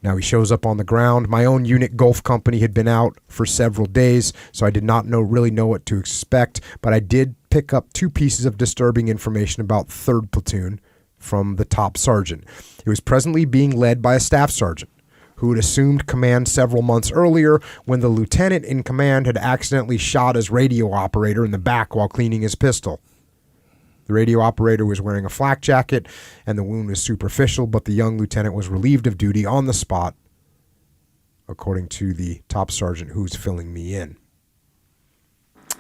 Now he shows up on the ground. My own unit, Gulf Company, had been out for several days, so I did not really know what to expect, but I did pick up 2 pieces of disturbing information about 3rd Platoon from the top sergeant. It was presently being led by a staff sergeant who had assumed command several months earlier when the lieutenant in command had accidentally shot his radio operator in the back while cleaning his pistol. The radio operator was wearing a flak jacket, and the wound was superficial, but the young lieutenant was relieved of duty on the spot, according to the top sergeant who's filling me in.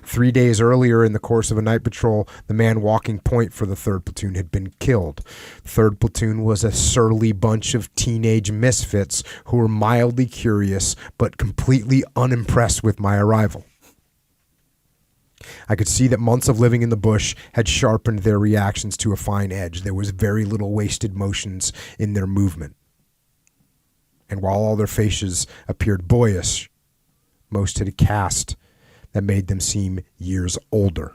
3 days earlier, in the course of a night patrol, the man walking point for the 3rd Platoon had been killed. 3rd Platoon was a surly bunch of teenage misfits who were mildly curious but completely unimpressed with my arrival. I could see that months of living in the bush had sharpened their reactions to a fine edge. There was very little wasted motions in their movement. And while all their faces appeared boyish, most had a cast that made them seem years older.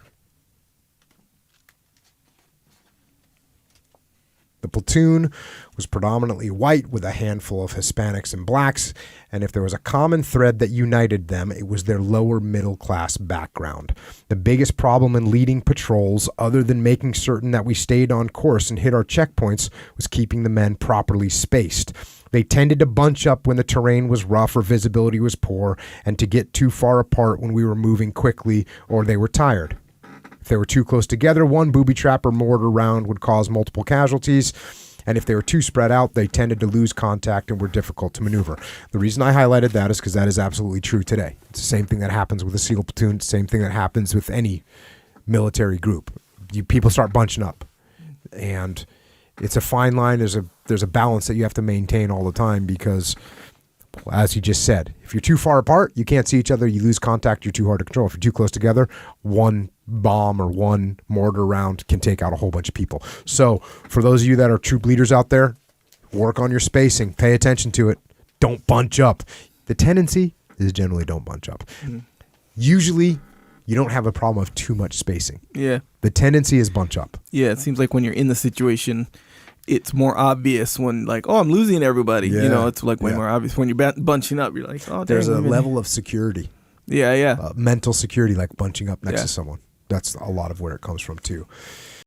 The platoon was predominantly white with a handful of Hispanics and blacks, and if there was a common thread that united them, it was their lower middle class background. The biggest problem in leading patrols, other than making certain that we stayed on course and hit our checkpoints, was keeping the men properly spaced. They tended to bunch up when the terrain was rough or visibility was poor, and to get too far apart when we were moving quickly or they were tired. If they were too close together, one booby trap or mortar round would cause multiple casualties, and if they were too spread out, they tended to lose contact and were difficult to maneuver. The reason I highlighted that is because that is absolutely true today. It's the same thing that happens with a SEAL platoon, same thing that happens with any military group. People start bunching up, and it's a fine line. There's a balance that you have to maintain all the time because, as you just said, if you're too far apart, you can't see each other, you lose contact, you're too hard to control. If you're too close together, one bomb or one mortar round can take out a whole bunch of people. So for those of you that are troop leaders out there, work on your spacing, pay attention to it. Don't bunch up. The tendency is generally don't bunch up. Mm-hmm. Usually you don't have a problem of too much spacing. Yeah. The tendency is bunch up. Yeah, it seems like when you're in the situation, it's more obvious when, like, oh, I'm losing everybody. Yeah. You know, it's like way more obvious when you're bunching up. You're like, oh, there's a level of security. Yeah. Mental security, like bunching up next to someone. That's a lot of where it comes from too.